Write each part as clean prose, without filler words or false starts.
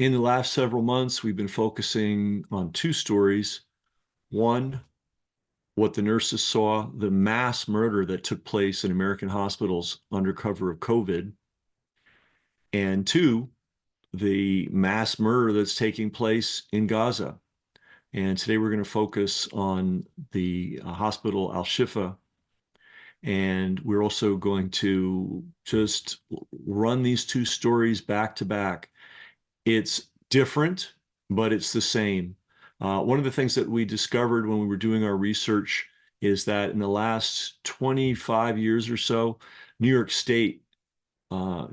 In the last several months, we've been focusing on two stories. One, what the nurses saw, the mass murder that took place in American hospitals under cover of COVID. And two, the mass murder that's taking place in Gaza. And today we're going to focus on the hospital Al-Shifa. And we're also going to just run these two stories back to back. It's different, but it's the same. One of the things that we discovered when we were doing our research is that in the last 25 years or so, New York State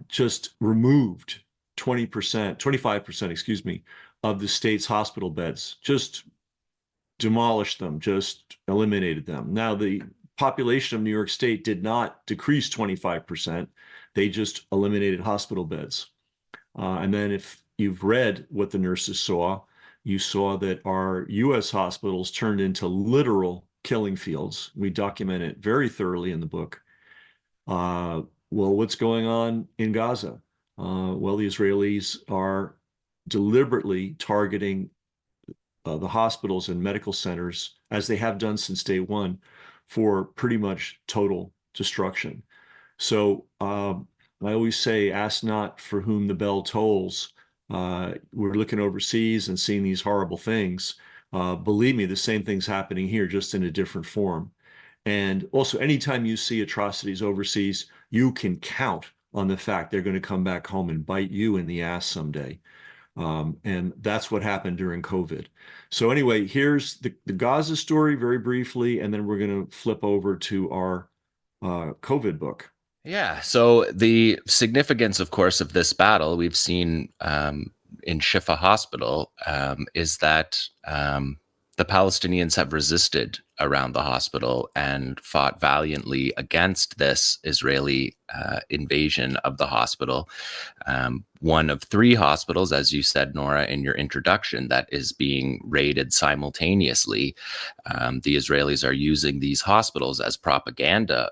just removed 20%, 25%, excuse me, of the state's hospital beds, just demolished them, just eliminated them. Now, the population of New York State did not decrease 25%. They just eliminated hospital beds. And then if you've read what the nurses saw, you saw that our US hospitals turned into literal killing fields. We document it very thoroughly in the book. Well, what's going on in Gaza? Well, the Israelis are deliberately targeting the hospitals and medical centers, as they have done since day one, for pretty much total destruction. So I always say, ask not for whom the bell tolls. We're looking overseas and seeing these horrible things. Believe me, the same thing's happening here, just in a different form. And also, anytime you see atrocities overseas, you can count on the fact they're going to come back home and bite you in the ass someday. And that's what happened during COVID. So anyway, here's the Gaza story very briefly, and then we're going to flip over to our COVID book. Yeah. So the significance, of course, of this battle we've seen in Shifa Hospital is that the Palestinians have resisted around the hospital and fought valiantly against this Israeli invasion of the hospital. One of three hospitals, as you said, Nora, in your introduction, that is being raided simultaneously. The Israelis are using these hospitals as propaganda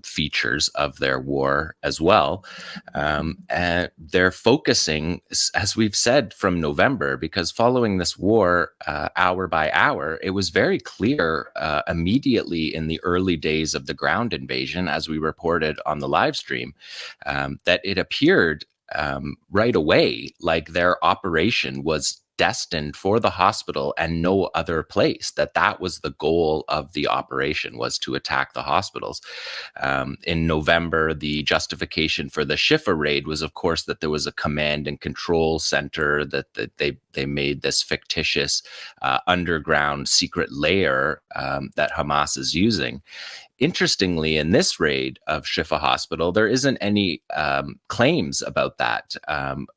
features of their war as well. And they're focusing, as we've said, from November, because following this war, hour by hour, it was very clear immediately in the early days of the ground invasion, as we reported on the live stream, that it appeared right away like their operation was destined for the hospital and no other place, that was the goal of the operation, was to attack the hospitals. In November, the justification for the Shifa raid was, of course, that there was a command and control center, that they made this fictitious underground secret layer that Hamas is using. Interestingly, in this raid of Shifa Hospital, there isn't any claims about that,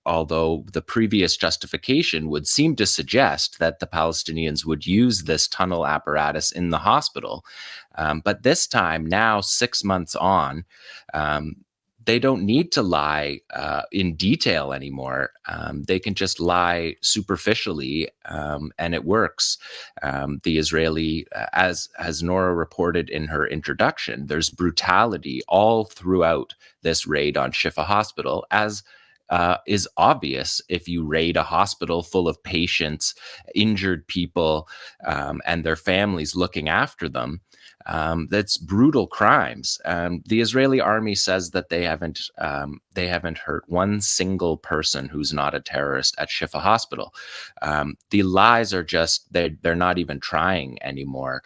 although the previous justification would seem to suggest that the Palestinians would use this tunnel apparatus in the hospital. But this time, now 6 months on, they don't need to lie in detail anymore. They can just lie superficially, and it works. The Israeli, as Nora reported in her introduction, there's brutality all throughout this raid on Shifa Hospital, as is obvious if you raid a hospital full of patients, injured people, and their families looking after them. That's brutal crimes. The Israeli army says that they haven't hurt one single person who's not a terrorist at Shifa Hospital. The lies are just, they're not even trying anymore.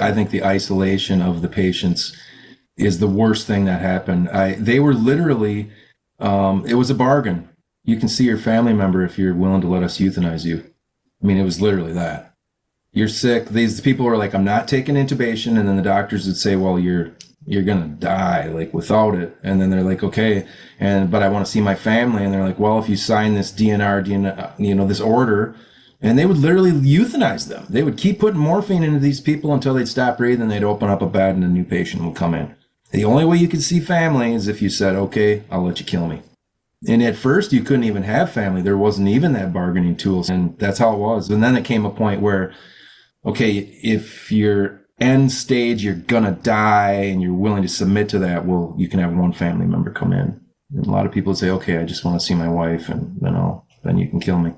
I think the isolation of the patients is the worst thing that happened. They were literally, it was a bargain. You can see your family member if you're willing to let us euthanize you. I mean, it was literally that. You're sick. These people were like, I'm not taking intubation. And then the doctors would say, well, you're going to die like without it. And then they're like, okay. But I want to see my family. And they're like, well, if you sign this DNR, this order, and they would literally euthanize them. They would keep putting morphine into these people until they'd stop breathing. They'd open up a bed and a new patient would come in. The only way you could see family is if you said, okay, I'll let you kill me. And at first you couldn't even have family. There wasn't even that bargaining tool. And that's how it was. And then it came a point where, okay, if you're end stage, you're gonna die, and you're willing to submit to that, well, you can have one family member come in. And a lot of people would say, okay, I just want to see my wife, and then you can kill me.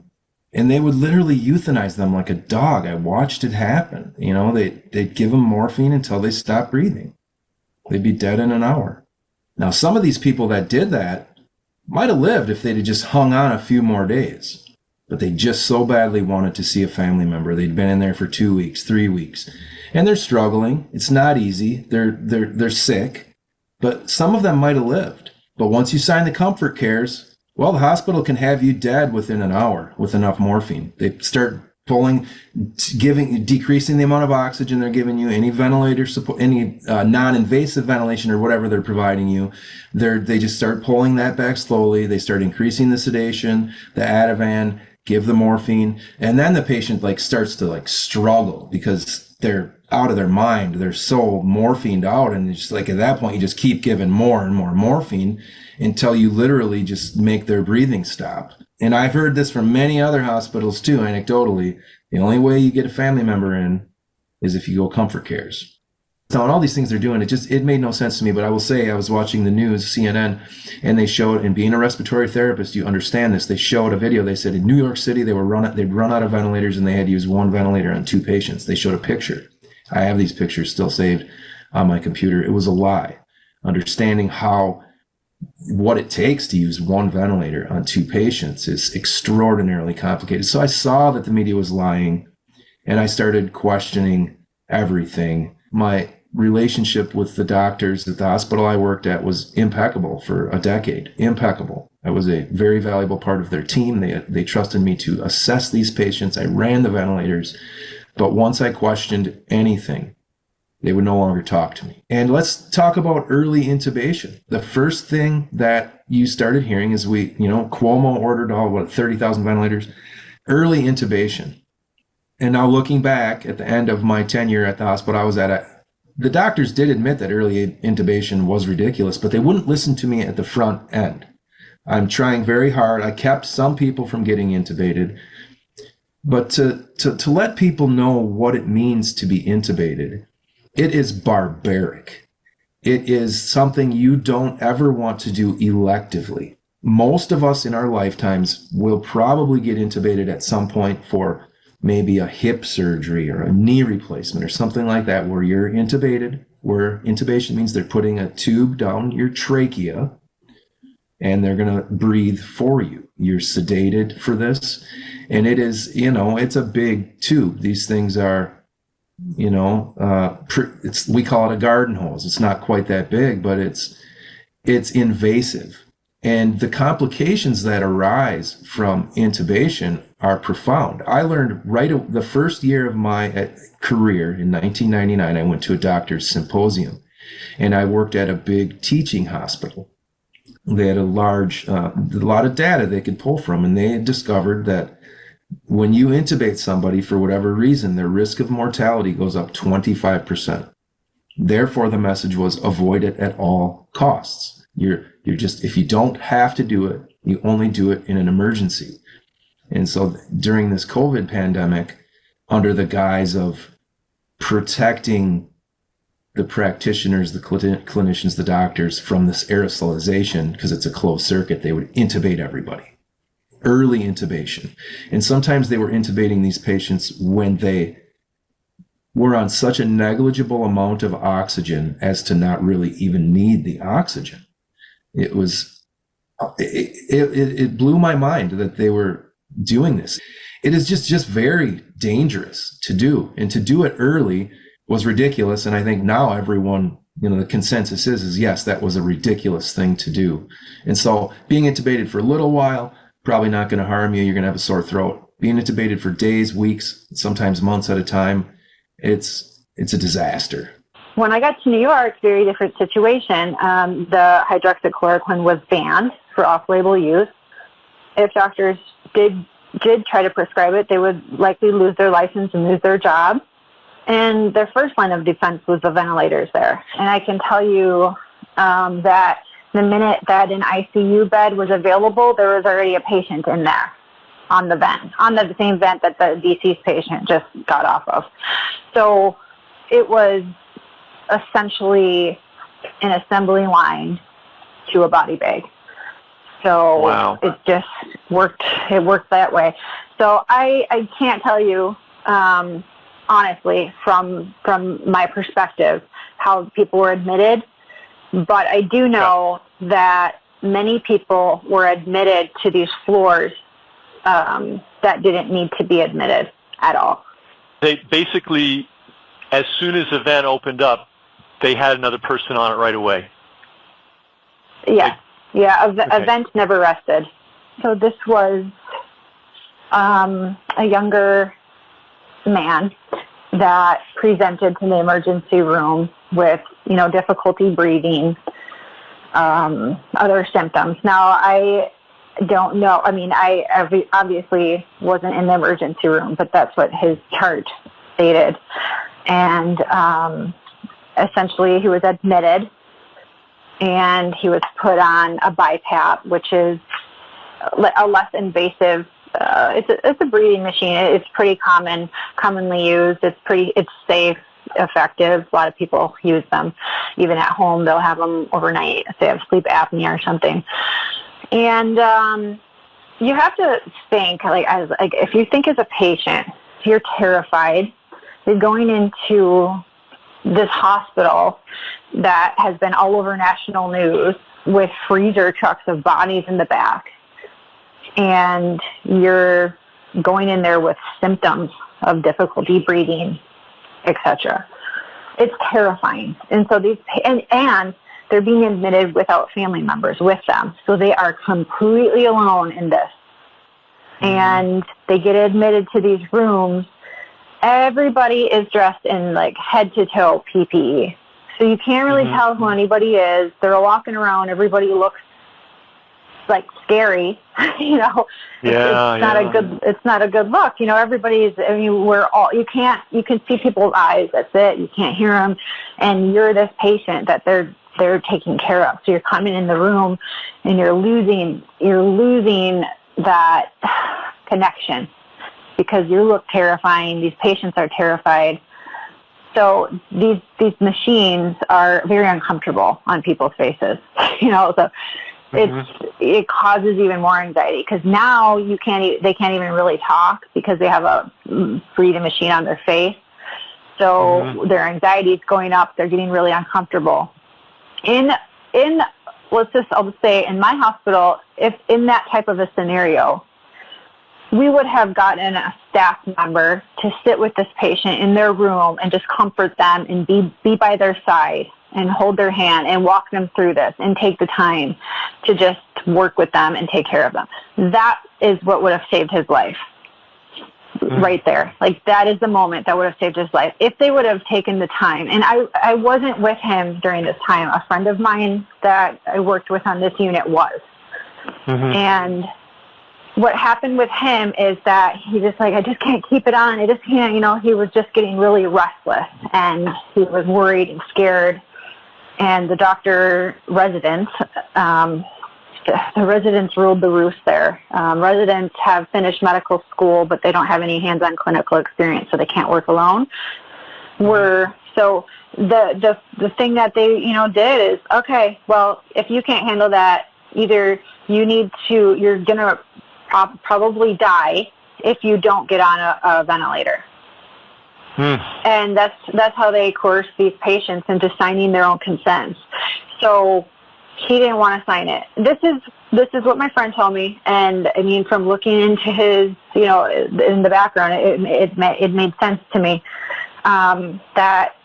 And they would literally euthanize them like a dog. I watched it happen. They'd give them morphine until they stopped breathing. They'd be dead in an hour. Now, some of these people that did that might have lived if they'd have just hung on a few more days. But they just so badly wanted to see a family member. They'd been in there for 2 weeks, 3 weeks. And they're struggling. It's not easy. They're sick. But some of them might have lived. But once you sign the comfort cares, well, the hospital can have you dead within an hour with enough morphine. They start decreasing the amount of oxygen they're giving you, any ventilator support, any non-invasive ventilation or whatever they're providing you. They just start pulling that back slowly. They start increasing the sedation, the Ativan, give the morphine, and then the patient starts to struggle because they're out of their mind. They're so morphined out, and it's just at that point you just keep giving more and more morphine until you literally just make their breathing stop. And I've heard this from many other hospitals too, anecdotally. The only way you get a family member in is if you go comfort cares. So, and all these things they're doing, it made no sense to me. But I will say, I was watching the news, CNN, and they showed, and being a respiratory therapist, you understand this. They showed a video. They said in New York City, they'd run out of ventilators, and they had to use one ventilator on 2 patients. They showed a picture. I have these pictures still saved on my computer. It was a lie. Understanding what it takes to use one ventilator on 2 patients is extraordinarily complicated. So I saw that the media was lying, and I started questioning everything. My relationship with the doctors at the hospital I worked at was impeccable for a decade. Impeccable. I was a very valuable part of their team. They trusted me to assess these patients. I ran the ventilators. But once I questioned anything, they would no longer talk to me. And let's talk about early intubation. The first thing that you started hearing is Cuomo ordered 30,000 ventilators. Early intubation. And now looking back at the end of my tenure at the hospital I was at, the doctors did admit that early intubation was ridiculous, but they wouldn't listen to me at the front end. I'm trying very hard. I kept some people from getting intubated. But to let people know what it means to be intubated, it is barbaric. It is something you don't ever want to do electively. Most of us in our lifetimes will probably get intubated at some point for maybe a hip surgery or a knee replacement or something like that, where you're intubated, where intubation means they're putting a tube down your trachea and they're going to breathe for you. You're sedated for this. And it is, it's a big tube. These things are, we call it a garden hose. It's not quite that big, but it's invasive. And the complications that arise from intubation are profound. I learned the first year of my career in 1999, I went to a doctor's symposium, and I worked at a big teaching hospital. They had a lot of data they could pull from, and they had discovered that when you intubate somebody for whatever reason, their risk of mortality goes up 25%. Therefore, the message was avoid it at all costs. If you don't have to do it, you only do it in an emergency. And so during this COVID pandemic, under the guise of protecting the practitioners, the clinicians, the doctors from this aerosolization, because it's a closed circuit, they would intubate everybody. Early intubation. And sometimes they were intubating these patients when they were on such a negligible amount of oxygen as to not really even need the oxygen. It blew my mind that they were doing this. It is just very dangerous to do, and to do it early was ridiculous. And I think now everyone, the consensus is yes, that was a ridiculous thing to do. And so being intubated for a little while, probably not going to harm you. You're going to have a sore throat. Being intubated for days, weeks, sometimes months at a time, it's a disaster. When I got to New York, very different situation. The hydroxychloroquine was banned for off-label use. If doctors did try to prescribe it, they would likely lose their license and lose their job. And their first line of defense was the ventilators there. And I can tell you that the minute that an ICU bed was available, there was already a patient in there on the vent, on the same vent that the deceased patient just got off of. So it was essentially an assembly line to a body bag. So Wow. it just worked. It worked that way. So I can't tell you, honestly, from my perspective, how people were admitted. But I do know that many people were admitted to these floors that didn't need to be admitted at all. They basically, as soon as the vent opened up, they had another person on it right away. Yeah. Event never rested. So this was a younger man that presented to the emergency room with, difficulty breathing, other symptoms. Now, I don't know. I mean, I obviously wasn't in the emergency room, but that's what his chart stated. And essentially, he was admitted, and he was put on a BiPAP, which is a less invasive. It's a breathing machine. It's pretty commonly used. It's safe, effective. A lot of people use them, even at home. They'll have them overnight if they have sleep apnea or something. And you have to think, if you think as a patient, you're terrified. You're going into this hospital that has been all over national news with freezer trucks of bodies in the back, and you're going in there with symptoms of difficulty breathing, etc. It's terrifying. And so and they're being admitted without family members with them, so they are completely alone in this. And they get admitted to these rooms. Everybody is dressed in head to toe PPE. So you can't really tell who anybody is. They're walking around. Everybody looks scary. It's not a good look. Everybody's, you can see people's eyes. That's it. You can't hear them. And you're this patient that they're taking care of. So you're coming in the room and you're losing that connection, because you look terrifying. These patients are terrified. So these machines are very uncomfortable on people's faces. So it causes even more anxiety, because now they can't even really talk because they have a breathing machine on their face. So their anxiety is going up. They're getting really uncomfortable. I'll just say in my hospital, if in that type of a scenario, we would have gotten a staff member to sit with this patient in their room and just comfort them and be by their side and hold their hand and walk them through this and take the time to just work with them and take care of them. That is what would have saved his life right there. That is the moment that would have saved his life if they would have taken the time. And I wasn't with him during this time. A friend of mine that I worked with on this unit was. And what happened with him is that he just I just can't keep it on. I just can't, he was just getting really restless, and he was worried and scared. And the residents ruled the roost there. Residents have finished medical school, but they don't have any hands-on clinical experience, so they can't work alone. So the thing that they, did is, okay, well, if you can't handle that, either you're going to probably die if you don't get on a ventilator. And that's how they coerce these patients into signing their own consents. So he didn't want to sign it. This is what my friend told me, and I mean, from looking into his, in the background, it made sense to me that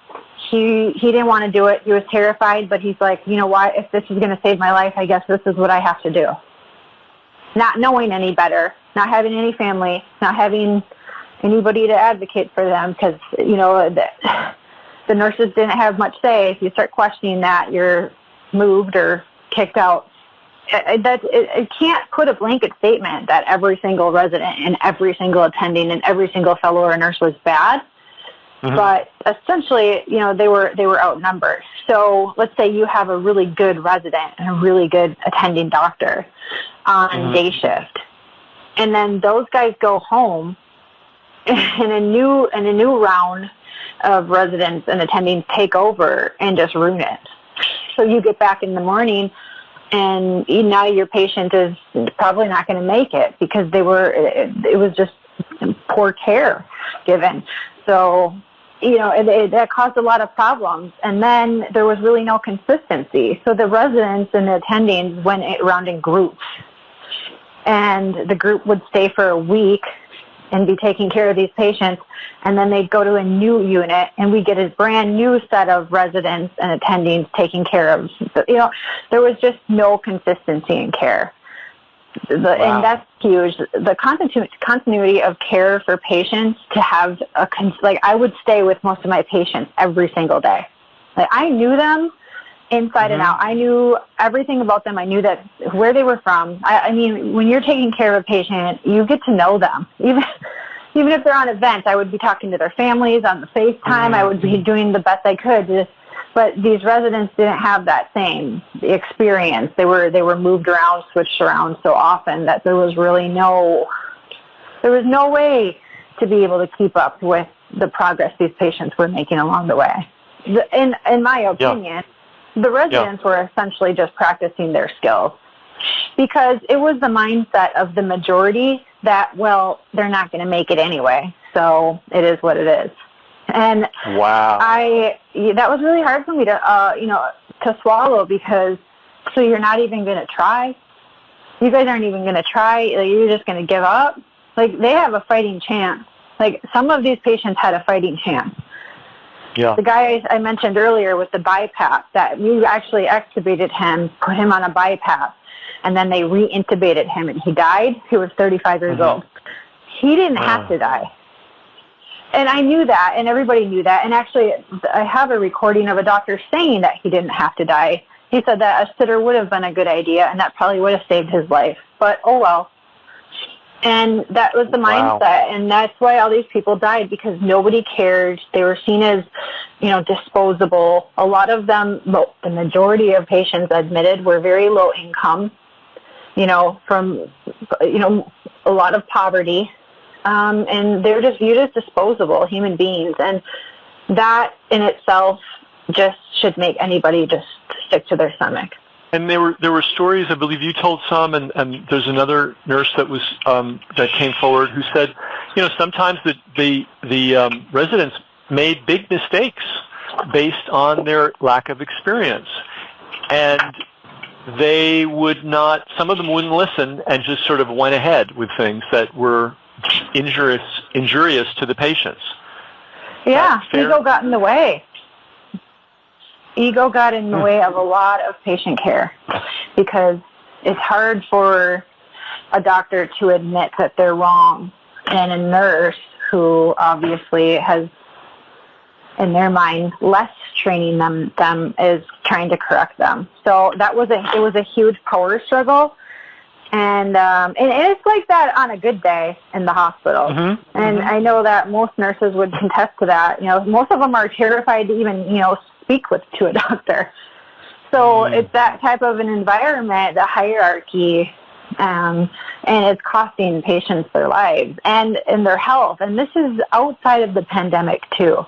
he didn't want to do it. He was terrified, but he's like, what? If this is going to save my life, I guess this is what I have to do. Not knowing any better, not having any family, not having anybody to advocate for them, because the nurses didn't have much say. If you start questioning that, you're moved or kicked out. It can't put a blanket statement that every single resident and every single attending and every single fellow or nurse was bad. But essentially, they were outnumbered. So let's say you have a really good resident and a really good attending doctor on day shift, and then those guys go home, and a new round of residents and attendings take over and just ruin it. So you get back in the morning and now your patient is probably not going to make it because it was just poor care given. So, that caused a lot of problems. And then there was really no consistency. So the residents and the attendings went around in groups. And the group would stay for a week and be taking care of these patients. And then they'd go to a new unit and we get a brand new set of residents and attendings taking care of, there was just no consistency in care. Wow. And that's huge. The continuity of care for patients to have I would stay with most of my patients every single day. Like I knew them inside and out. I knew everything about them. I knew that where they were from. I mean, when you're taking care of a patient, you get to know them. Even if they're on events, I would be talking to their families on the FaceTime. I would be doing the best I could. But these residents didn't have that same experience. They were moved around, switched around so often that there was no way to be able to keep up with the progress these patients were making along the way. In my opinion, the residents were essentially just practicing their skills because it was the mindset of the majority that, well, they're not going to make it anyway, so it is what it is. And wow, that was really hard for me to swallow because, so you're not even going to try? You guys aren't even going to try? You're just going to give up? Like, they have a fighting chance. Like, some of these patients had a fighting chance. Yeah. The guy I mentioned earlier with the bypass, that we actually extubated him, put him on a bypass, and then they re-intubated him, and he died. He was 35 years old. He didn't have to die. And I knew that, and everybody knew that. And actually, I have a recording of a doctor saying that he didn't have to die. He said that a sitter would have been a good idea, and that probably would have saved his life. But, oh well. And that was the mindset, and that's why all these people died, because nobody cared. They were seen as, disposable. A lot of them, the majority of patients admitted, were very low income, from, a lot of poverty. And they're just viewed as disposable human beings. And that in itself just should make anybody just stick to their stomach. And there were stories, I believe you told some, and there's another nurse that was that came forward who said, sometimes the residents made big mistakes based on their lack of experience, and they would not. Some of them wouldn't listen and just sort of went ahead with things that were injurious to the patients. Yeah, ego got in the way. Ego got in the way of a lot of patient care because it's hard for a doctor to admit that they're wrong, and a nurse who obviously has, in their mind, less training them is trying to correct them. So it was a huge power struggle. And it's like that on a good day in the hospital. And I know that most nurses would contest to that. Most of them are terrified to even, speak to a doctor. So it's that type of an environment, the hierarchy, and it's costing patients their lives and their health. And this is outside of the pandemic, too.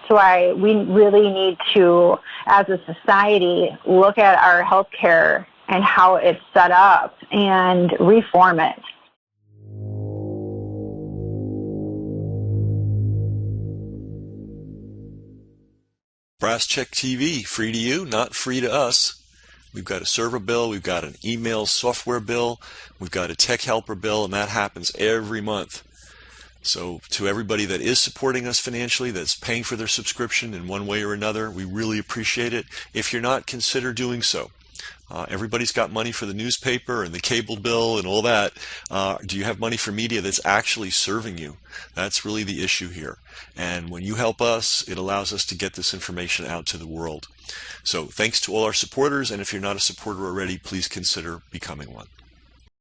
So we really need to, as a society, look at our healthcare and how it's set up and reform it. Brass Check TV, free to you, not free to us. We've got a server bill, we've got an email software bill, we've got a tech helper bill, and that happens every month. So to everybody that is supporting us financially, that's paying for their subscription in one way or another, we really appreciate it. If you're not, consider doing so. Everybody's got money for the newspaper and the cable bill and all that. Do you have money for media that's actually serving you? That's really the issue here. And when you help us, it allows us to get this information out to the world. So thanks to all our supporters, and if you're not a supporter already, please consider becoming one.